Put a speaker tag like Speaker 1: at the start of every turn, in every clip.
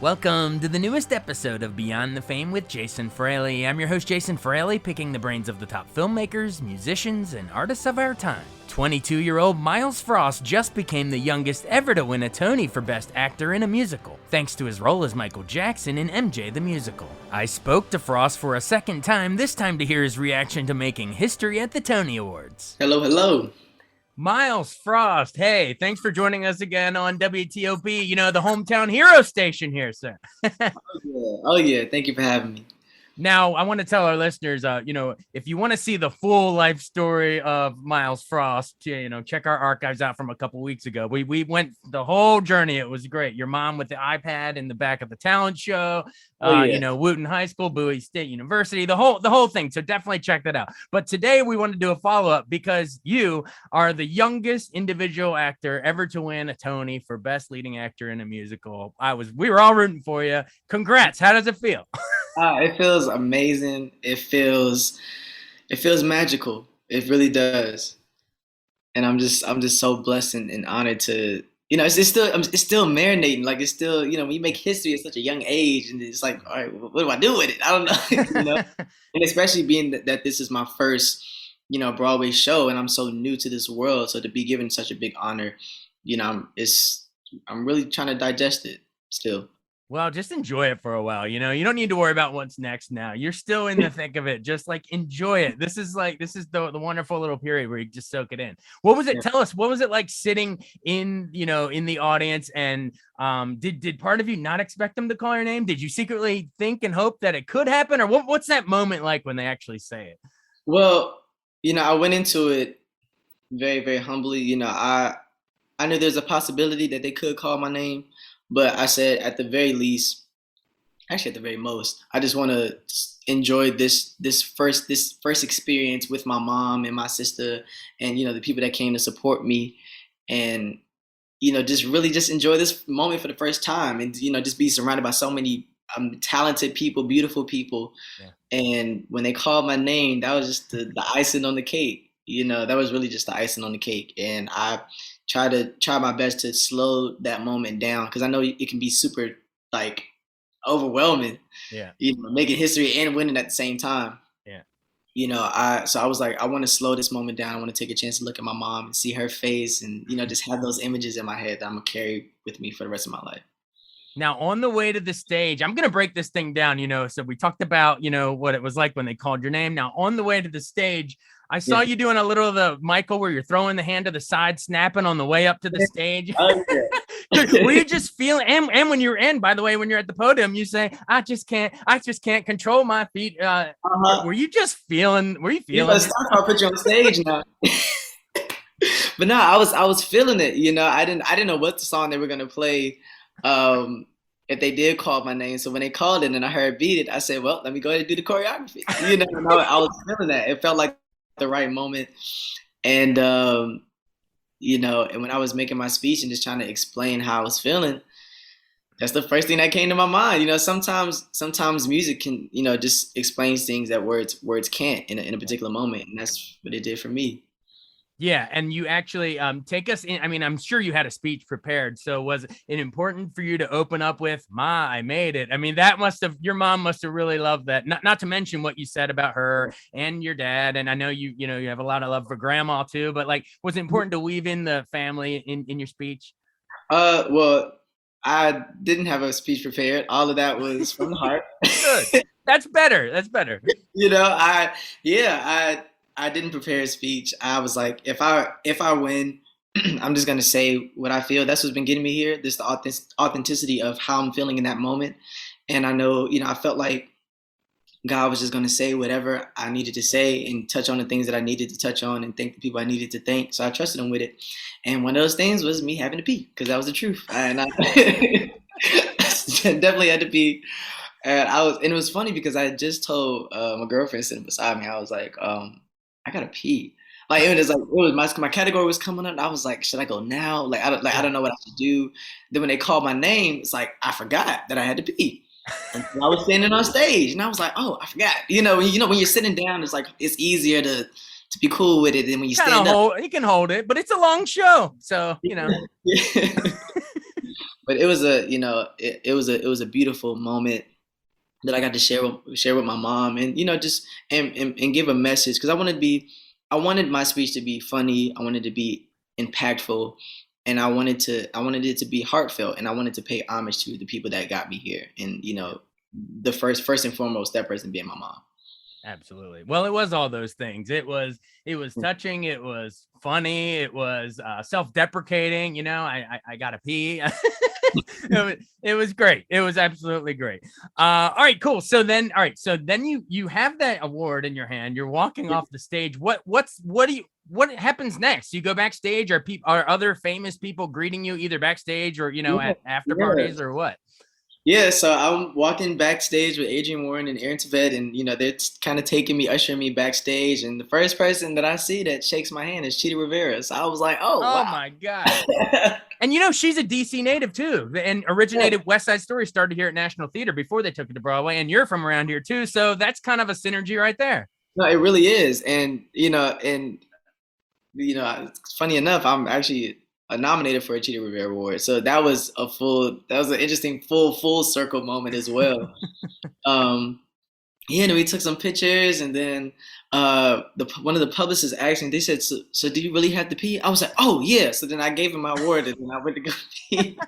Speaker 1: Welcome to the newest episode of Beyond the Fame with Jason Fraley. I'm your host, Jason Fraley, picking the brains of the top filmmakers, musicians, and artists of our time. 22-year-old Myles Frost just became the youngest ever to win a Tony for Best Actor in a Musical, thanks to his role as Michael Jackson in MJ the Musical. I spoke to Frost for a second time, this time to hear his reaction to making history at the Tony Awards.
Speaker 2: Hello.
Speaker 1: Myles Frost, hey, thanks for joining us again on WTOP, the hometown hero station here, sir.
Speaker 2: Oh yeah, thank you for having me.
Speaker 1: Now, I want to tell our listeners, if you want to see the full life story of Myles Frost, check our archives out from a couple weeks ago. We went the whole journey. It was great. Your mom with the iPad in the back of the talent show, Wooten High School, Bowie State University, the whole thing. So definitely check that out. But today we want to do a follow-up because you are the youngest individual actor ever to win a Tony for Best Leading Actor in a Musical. We were all rooting for you. Congrats. How does it feel?
Speaker 2: It feels amazing. It feels magical. It really does. And I'm just so blessed and honored to, it's still marinating. Like it's still, when you make history at such a young age, and it's like, all right, what do I do with it? I don't know, And especially being that this is my first, Broadway show, and I'm so new to this world. So to be given such a big honor, I'm really trying to digest it still.
Speaker 1: Well, just enjoy it for a while. You don't need to worry about what's next now. You're still in the thick of it. Just like enjoy it. This is the wonderful little period where you just soak it in. What was it? Tell us, what was it like sitting in the audience? And did part of you not expect them to call your name? Did you secretly think and hope that it could happen? Or what's that moment like when they actually say it?
Speaker 2: Well, I went into it very, very humbly. I knew there's a possibility that they could call my name. But I said, at the very least, actually at the very most, I just want to enjoy this first experience with my mom and my sister, and the people that came to support me, and just really enjoy this moment for the first time, and just be surrounded by so many talented people, beautiful people. Yeah. And when they called my name, that was just the icing on the cake. That was really just the icing on the cake, and I try my best to slow that moment down, because I know it can be super overwhelming. Yeah. Making history and winning at the same time. Yeah. So I was like, I want to slow this moment down. I want to take a chance to look at my mom and see her face, and just have those images in my head that I'm gonna carry with me for the rest of my life.
Speaker 1: Now, on the way to the stage, I'm going to break this thing down, so we talked about, what it was like when they called your name. Now, on the way to the stage, I saw you doing a little of the Michael where you're throwing the hand to the side, snapping on the way up to the stage. Oh, yeah. Were you just feeling, and when you're in, by the way, when you're at the podium, you say, I just can't control my feet. Were you feeling?
Speaker 2: I'll put you on stage now. But no, I was feeling it. I didn't know what the song they were going to play. If they did call my name. So when they called it and I heard Beat It, I said, well, let me go ahead and do the choreography. I was feeling that. It felt like the right moment. And, and when I was making my speech and just trying to explain how I was feeling, that's the first thing that came to my mind. Sometimes music can, just explains things that words can't in a particular moment. And that's what it did for me.
Speaker 1: Yeah, and you actually take us in. I mean, I'm sure you had a speech prepared. So was it important for you to open up with, Ma, I made it? I mean, your mom must have really loved that. Not to mention what you said about her and your dad. And I know you have a lot of love for grandma too, but was it important to weave in the family in your speech?
Speaker 2: Well, I didn't have a speech prepared. All of that was from the heart.
Speaker 1: Good. That's better.
Speaker 2: I didn't prepare a speech. I was like, if I win, I'm just gonna say what I feel. That's what's been getting me here. This the authenticity of how I'm feeling in that moment. And I know, I felt like God was just gonna say whatever I needed to say and touch on the things that I needed to touch on and thank the people I needed to thank. So I trusted him with it. And one of those things was me having to pee, because that was the truth. And I definitely had to pee. And it was funny because I just told my girlfriend sitting beside me, I was like, I gotta pee. My category was coming up. And I was like, should I go now? I don't know what I should do. Then when they called my name, it's like I forgot that I had to pee. And I was standing on stage, and I was like, oh, I forgot. When you're sitting down, it's like it's easier to be cool with it than when you stand up.
Speaker 1: You can hold it, but it's a long show, so
Speaker 2: Yeah. But it was it was a beautiful moment that I got to share with my mom, and just and give a message, because I wanted my speech to be funny, I wanted to be impactful, and I wanted it to be heartfelt, and I wanted to pay homage to the people that got me here, and the first and foremost, that person being my mom.
Speaker 1: Absolutely. Well, it was all those things. It was touching. It was funny. It was self-deprecating. I gotta pee. It was great. It was absolutely great. All right, cool. So then you have that award in your hand. You're walking off the stage. What happens next? You go backstage. Are other famous people greeting you either backstage or
Speaker 2: Yeah,
Speaker 1: at after
Speaker 2: yeah.
Speaker 1: parties or what?
Speaker 2: Yeah, so I'm walking backstage with Adrian Warren and Aaron Tveit, and they're kind of taking me, ushering me backstage, and the first person that I see that shakes my hand is Chita Rivera. So I was like, oh
Speaker 1: Oh
Speaker 2: wow.
Speaker 1: my gosh. And she's a DC native too, and
Speaker 2: Yeah.
Speaker 1: originated West Side Story started here at National Theater before they took it to Broadway. And you're from around here too, so that's kind of a synergy right there.
Speaker 2: No, it really is, and funny enough, I'm actually nominated for a Chita Rivera Award. So that was an interesting full circle moment as well. Um, Yeah, and we took some pictures, and then one of the publicists asked me. They said, "So do you really have to pee?" I was like, "Oh yeah." So then I gave him my award, and then I went to go pee.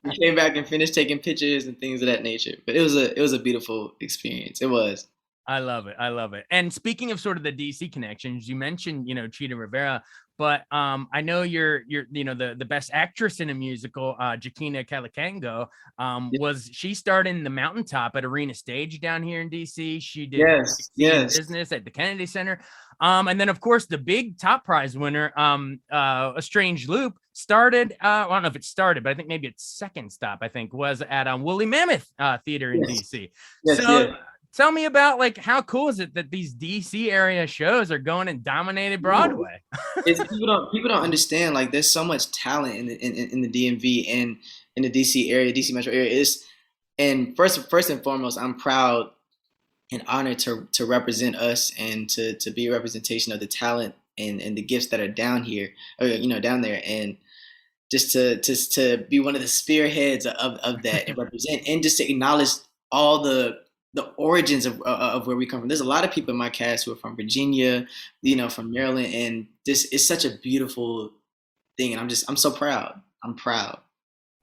Speaker 2: We came back and finished taking pictures and things of that nature. But it was a beautiful experience. It was.
Speaker 1: I love it. I love it. And speaking of sort of the DC connections, you mentioned, Chita Rivera, but I know you're the best actress in a musical, Jakina Calicango. Was she starred in The Mountaintop at Arena Stage down here in DC? She did
Speaker 2: Yes,
Speaker 1: Succeed in
Speaker 2: yes,
Speaker 1: Business at the Kennedy Center. And then of course the big top prize winner, A Strange Loop, started. I don't know if it started, but I think maybe its second stop, I think, was at Woolly Mammoth Theater in
Speaker 2: yes,
Speaker 1: DC.
Speaker 2: yes,
Speaker 1: So
Speaker 2: yes.
Speaker 1: tell me about, like, how cool is it that these DC area shows are going and dominated Broadway?
Speaker 2: It's people don't understand, like there's so much talent in the DMV and in the DC area, DC metro area. And first and foremost, I'm proud and honored to represent us, and to be a representation of the talent and the gifts that are down here, or down there, and just to be one of the spearheads of that, and represent, and just to acknowledge all the origins of where we come from. There's a lot of people in my cast who are from Virginia, from Maryland, and this is such a beautiful thing, and I'm so proud. I'm proud.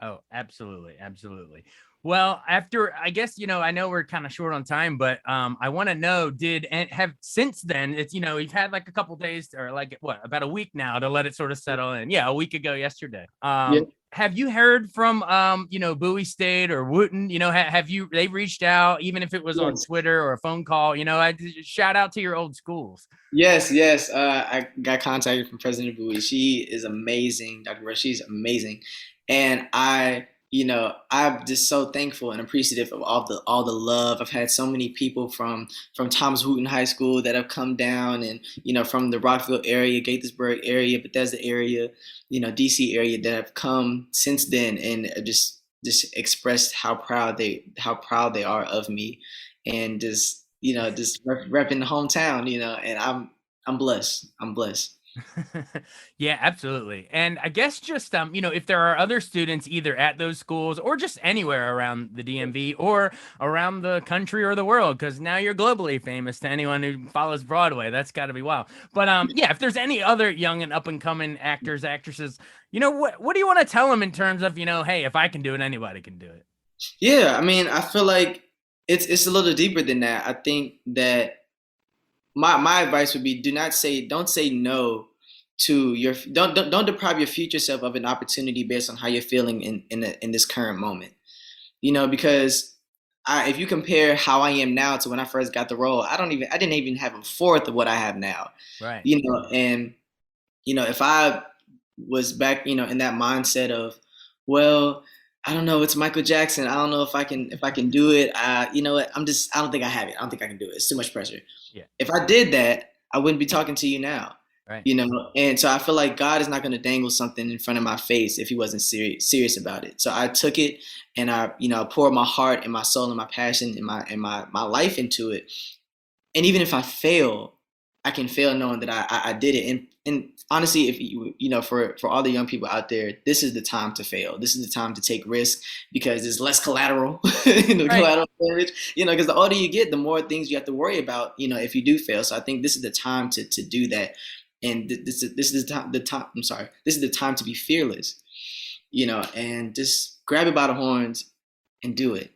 Speaker 1: Oh, absolutely, absolutely. Well, after, I guess, I know we're kind of short on time, but I want to know, did and have since then, it's you've had like a couple days, or like what, about a week now to let it sort of settle in. Yeah, a week ago yesterday.
Speaker 2: Yeah.
Speaker 1: Have you heard from Bowie State or Wooten? Have you, they reached out, even if it was on
Speaker 2: Yes.
Speaker 1: Twitter or a phone call? I shout out to your old schools.
Speaker 2: Yes, yes. I got contacted from President Bowie. She is amazing, Dr. Rush. She's amazing, and I'm just so thankful and appreciative of all the love. I've had so many people from Thomas Wooten High School that have come down, and from the Rockville area, Gaithersburg area, Bethesda area, DC area, that have come since then, and just expressed how proud they are of me, and just repping the hometown, and I'm blessed. I'm blessed.
Speaker 1: Yeah, absolutely. And I guess just if there are other students either at those schools or just anywhere around the DMV or around the country or the world, because now you're globally famous to anyone who follows Broadway. That's got to be wild. But yeah, if there's any other young and up and coming actors, actresses, what do you want to tell them in terms of, hey, if I can do it, anybody can do it?
Speaker 2: Yeah, I mean, I feel like it's a little deeper than that. I think that my advice would be, don't say no to don't deprive your future self of an opportunity based on how you're feeling in this current moment. Because if you compare how I am now to when I first got the role, I didn't even have a fourth of what I have now.
Speaker 1: Right.
Speaker 2: And if I was back, in that mindset of, well, I don't know, it's Michael Jackson. I don't know if I can do it. You know what? I don't think I have it. I don't think I can do it. It's too much pressure.
Speaker 1: Yeah.
Speaker 2: If I did that, I wouldn't be talking to you now.
Speaker 1: Right.
Speaker 2: And so I feel like God is not going to dangle something in front of my face if he wasn't serious about it. So I took it, and I poured my heart and my soul and my passion and my life into it. And even if I fail, I can fail knowing that I did it. And honestly, if for all the young people out there, this is the time to fail. This is the time to take risks because there's less collateral,
Speaker 1: Right.
Speaker 2: collateral damage. Because the older you get, the more things you have to worry about. If you do fail. So I think this is the time to do that. And this is the time. I'm sorry. This is the time to be fearless. And just grab it by the horns and do it.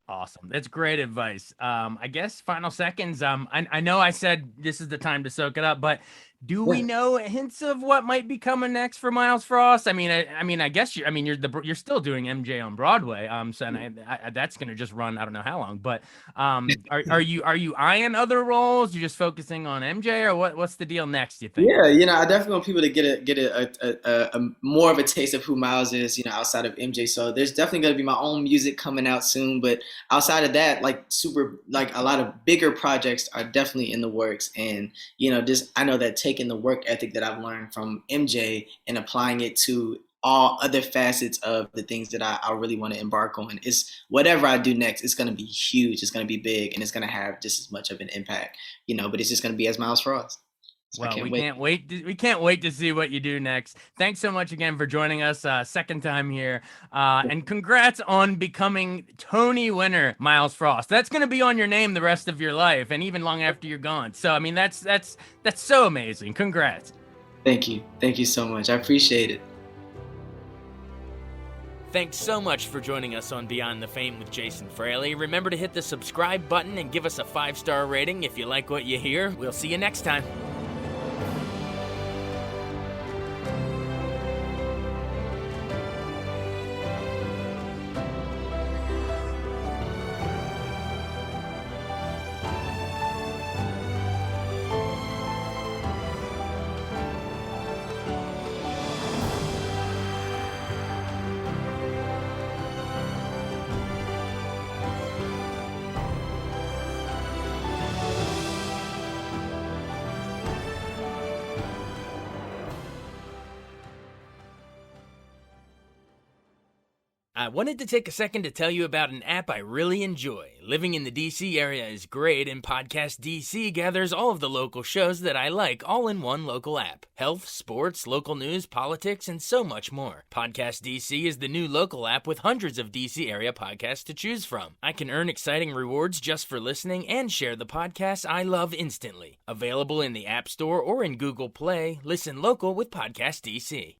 Speaker 1: Awesome. That's great advice. I guess final seconds. I know I said this is the time to soak it up, but do we
Speaker 2: Yeah.
Speaker 1: know hints of what might be coming next for Myles Frost? I guess you're still doing MJ on Broadway. So and that's gonna just run I don't know how long, but are you eyeing other roles? You're just focusing on MJ, or what's the deal next? You think?
Speaker 2: Yeah, I definitely want people to get a more of a taste of who Miles is, outside of MJ. So there's definitely going to be my own music coming out soon, but outside of that, like a lot of bigger projects are definitely in the works. And just I know that taking the work ethic that I've learned from MJ and applying it to all other facets of the things that I really want to embark on is whatever I do next, it's going to be huge, it's going to be big, and it's going to have just as much of an impact, but it's just going to be as Miles Frost. So I
Speaker 1: Well,
Speaker 2: can't
Speaker 1: we
Speaker 2: wait.
Speaker 1: can't wait. We can't wait to see what you do next. Thanks so much again for joining us. Second time here, and congrats on becoming Tony winner, Myles Frost. That's going to be on your name the rest of your life, and even long after you're gone. So, I mean, that's so amazing. Congrats.
Speaker 2: Thank you. Thank you so much. I appreciate it.
Speaker 1: Thanks so much for joining us on Beyond the Fame with Jason Fraley. Remember to hit the subscribe button and give us a 5-star rating if you like what you hear. We'll see you next time. I wanted to take a second to tell you about an app I really enjoy. Living in the DC area is great, and Podcast DC gathers all of the local shows that I like all in one local app. Health, sports, local news, politics, and so much more. Podcast DC is the new local app with hundreds of DC area podcasts to choose from. I can earn exciting rewards just for listening and share the podcasts I love instantly. Available in the App Store or in Google Play, listen local with Podcast DC.